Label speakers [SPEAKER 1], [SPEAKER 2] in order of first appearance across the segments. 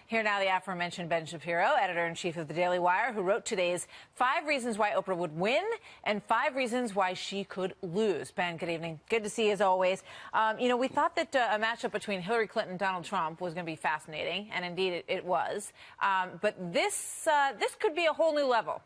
[SPEAKER 1] Here now, the aforementioned Ben Shapiro, editor-in-chief of the Daily Wire, who wrote today's 5 reasons why Oprah would win and 5 reasons why she could lose. Ben, good evening. Good to see you as always. We thought that a matchup between Hillary Clinton and Donald Trump was going to be fascinating, and indeed it was. But this could be a whole new level.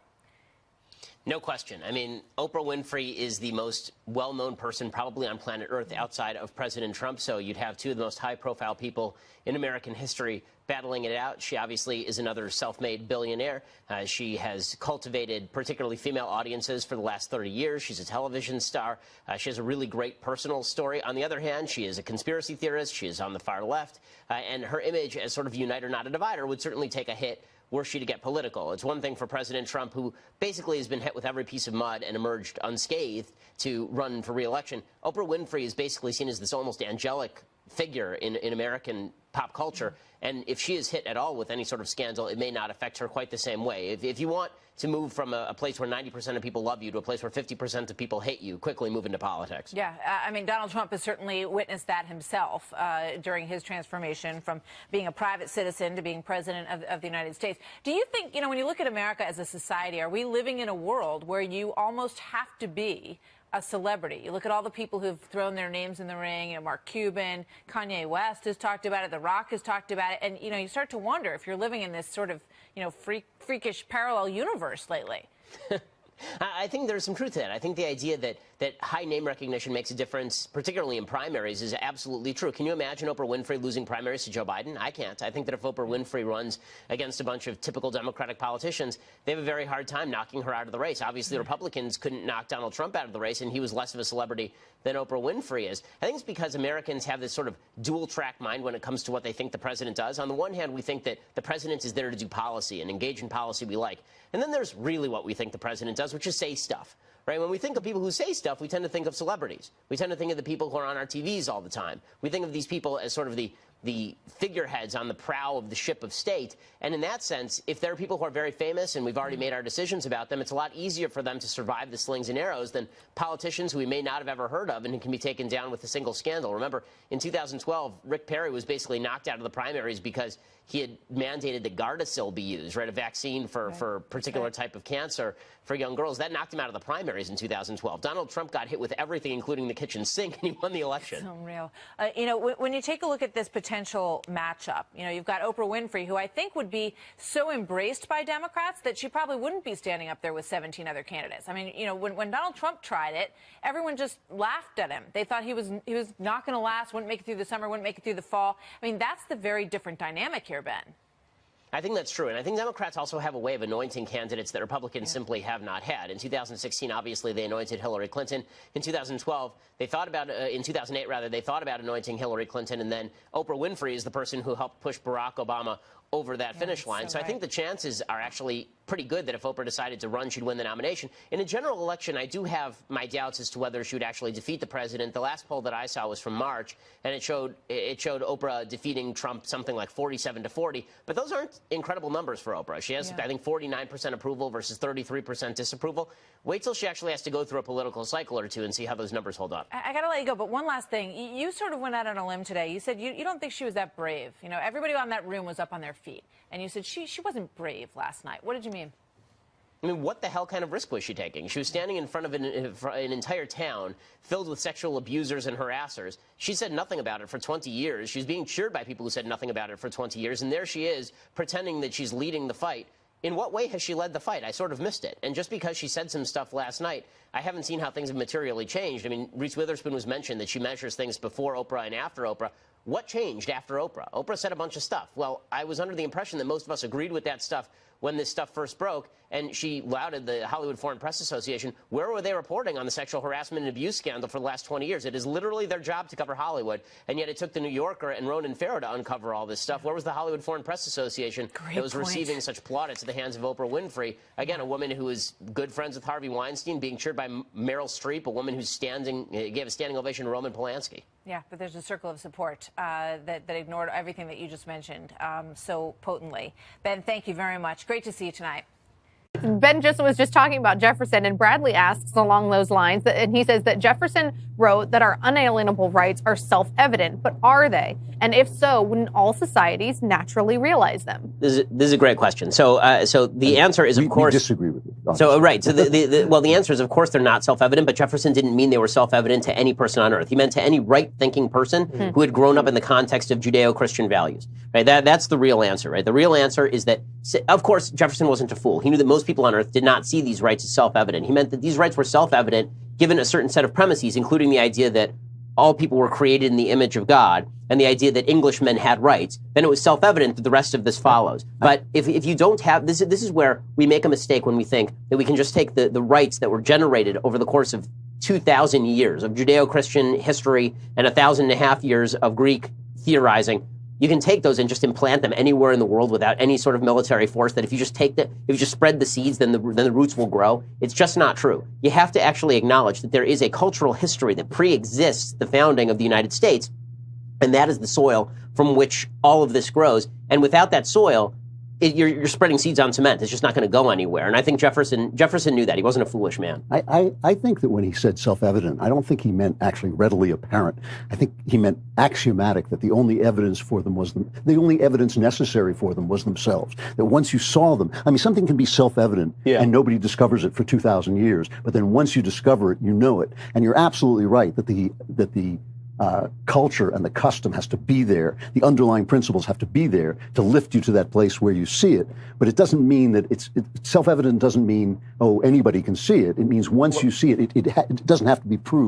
[SPEAKER 2] No question. I mean, Oprah Winfrey is the most well-known person probably on planet Earth outside of President Trump. So you'd have two of the most high-profile people in American history battling it out. She obviously is another self-made billionaire. She has cultivated particularly female audiences for the last 30 years. She's a television star. She has a really great personal story. On the other hand, she is a conspiracy theorist. She is on the far left. And her image as sort of uniter, not a divider, would certainly take a hit were she to get political. It's one thing for President Trump, who basically has been hit with every piece of mud and emerged unscathed, to run for re-election. Oprah Winfrey is basically seen as this almost angelic figure in American pop culture. And if she is hit at all with any sort of scandal, it may not affect her quite the same way. If you want to move from a place where 90% of people love you to a place where 50% of people hate you, quickly move into politics.
[SPEAKER 1] Yeah, I mean, Donald Trump has certainly witnessed that himself during his transformation from being a private citizen to being president of the United States. Do you think, when you look at America as a society, are we living in a world where you almost have to be a celebrity? You look at all the people who've thrown their names in the ring. Mark Cuban, Kanye West has talked about it, The Rock has talked about it, and you start to wonder if you're living in this sort of freakish parallel universe lately.
[SPEAKER 2] I think there's some truth to that. I think the idea that high name recognition makes a difference, particularly in primaries, is absolutely true. Can you imagine Oprah Winfrey losing primaries to Joe Biden? I can't. I think that if Oprah Winfrey runs against a bunch of typical Democratic politicians, they have a very hard time knocking her out of the race. Obviously, the Republicans couldn't knock Donald Trump out of the race, and he was less of a celebrity than Oprah Winfrey is. I think it's because Americans have this sort of dual-track mind when it comes to what they think the president does. On the one hand, we think that the president is there to do policy and engage in policy we like. And then there's really what we think the president does, which is say stuff. Right? When we think of people who say stuff, we tend to think of celebrities. We tend to think of the people who are on our TVs all the time. We think of these people as sort of the figureheads on the prow of the ship of state. And in that sense, if there are people who are very famous and we've already made our decisions about them, it's a lot easier for them to survive the slings and arrows than politicians who we may not have ever heard of and who can be taken down with a single scandal. Remember, in 2012, Rick Perry was basically knocked out of the primaries because he had mandated that Gardasil be used, right, a vaccine for a particular type of cancer for young girls. That knocked him out of the primaries in 2012. Donald Trump got hit with everything, including the kitchen sink, and he won the election.
[SPEAKER 1] It's unreal. When you take a look at this potential matchup, you've got Oprah Winfrey, who I think would be so embraced by Democrats that she probably wouldn't be standing up there with 17 other candidates. I mean, when Donald Trump tried it, everyone just laughed at him. They thought he was not going to last, wouldn't make it through the summer, wouldn't make it through the fall. I mean, that's the very different dynamic here, Ben.
[SPEAKER 2] I think that's true. And I think Democrats also have a way of anointing candidates that Republicans simply have not had. In 2016, obviously, they anointed Hillary Clinton. In 2012, they thought about, in 2008, rather, they thought about anointing Hillary Clinton. And then Oprah Winfrey is the person who helped push Barack Obama over that finish line. So I think the chances are actually pretty good that if Oprah decided to run, she'd win the nomination. In a general election, I do have my doubts as to whether she would actually defeat the president. The last poll that I saw was from March, and it showed Oprah defeating Trump something like 47-40. But those aren't incredible numbers for Oprah. She has, I think, 49% approval versus 33% disapproval. Wait till she actually has to go through a political cycle or two and see how those numbers hold up.
[SPEAKER 1] I got to let you go, but one last thing. You sort of went out on a limb today. You said you don't think she was that brave. Everybody on that room was up on their feet. And you said she wasn't brave last night. What did you mean?
[SPEAKER 2] I mean, what the hell kind of risk was she taking? She was standing in front of an entire town filled with sexual abusers and harassers. She said nothing about it for 20 years. She was being cheered by people who said nothing about it for 20 years. And there she is, pretending that she's leading the fight. In what way has she led the fight? I sort of missed it. And just because she said some stuff last night, I haven't seen how things have materially changed. I mean, Reese Witherspoon was mentioned that she measures things before Oprah and after Oprah. What changed after Oprah? Oprah said a bunch of stuff. Well, I was under the impression that most of us agreed with that stuff when this stuff first broke, and she lauded the Hollywood Foreign Press Association. Where were they reporting on the sexual harassment and abuse scandal for the last 20 years? It is literally their job to cover Hollywood, and yet it took the New Yorker and Ronan Farrow to uncover all this stuff. Where was the Hollywood Foreign Press Association that was receiving such plaudits at the hands of Oprah Winfrey? Again, a woman who is good friends with Harvey Weinstein, being cheered by Meryl Streep, a woman who's gave a standing ovation to Roman Polanski.
[SPEAKER 1] Yeah, but there's a circle of support that ignored everything that you just mentioned so potently. Ben, thank you very much. Great to see you tonight.
[SPEAKER 3] Ben just was just talking about Jefferson, and Bradley asks along those lines, and he says that Jefferson wrote that our unalienable rights are self-evident, but are they? And if so, wouldn't all societies naturally realize them?
[SPEAKER 2] This is a great question. So the answer is, of course,
[SPEAKER 4] we disagree with you.
[SPEAKER 2] So right. So the answer is, of course, they're not self-evident. But Jefferson didn't mean they were self-evident to any person on earth. He meant to any right-thinking person who had grown up in the context of Judeo-Christian values. Right. That's the real answer. Right. The real answer is that, of course, Jefferson wasn't a fool. He knew that most people on earth did not see these rights as self-evident. He meant that these rights were self-evident given a certain set of premises, including the idea that all people were created in the image of God, and the idea that Englishmen had rights. Then it was self-evident that the rest of this follows. But if you don't have this is where we make a mistake when we think that we can just take the rights that were generated over the course of 2,000 years of Judeo-Christian history and 1,500 years of Greek theorizing. You can take those and just implant them anywhere in the world without any sort of military force. That if you just if you just spread the seeds, then the roots will grow. It's just not true. You have to actually acknowledge that there is a cultural history that pre-exists the founding of the United States, and that is the soil from which all of this grows. And without that soil, you're spreading seeds on cement. It's just not going to go anywhere. And I think Jefferson knew that. He wasn't a foolish man.
[SPEAKER 4] I think that when he said self-evident, I don't think he meant actually readily apparent. I think he meant axiomatic, that the only evidence for them was the only evidence necessary for them was themselves. That once you saw them, I mean, something can be self-evident and nobody discovers it for 2,000 years, but then once you discover it, you know it. And you're absolutely right that the culture and the custom has to be there. The underlying principles have to be there to lift you to that place where you see it. But it doesn't mean that it's self-evident. Doesn't mean, oh, anybody can see it. It means once you see it, it doesn't have to be proved.